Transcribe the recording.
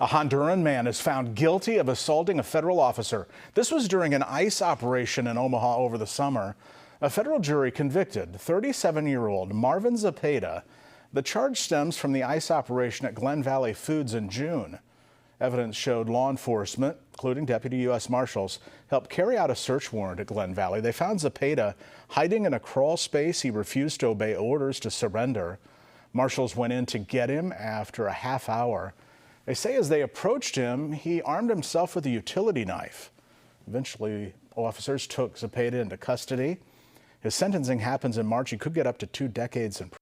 A Honduran man is found guilty of assaulting a federal officer. This was during an ICE operation in Omaha over the summer. A federal jury convicted 37-year-old Marvin Zepeda. The charge stems from the ICE operation at Glen Valley Foods in June. Evidence showed law enforcement, including Deputy U.S. Marshals, helped carry out a search warrant at Glen Valley. They found Zepeda hiding in a crawl space. He refused to obey orders to surrender. Marshals went in to get him after a half hour. They say as they approached him, he armed himself with a utility knife. Eventually, officers took Zepeda into custody. His sentencing happens in March. He could get up to 2 decades in prison.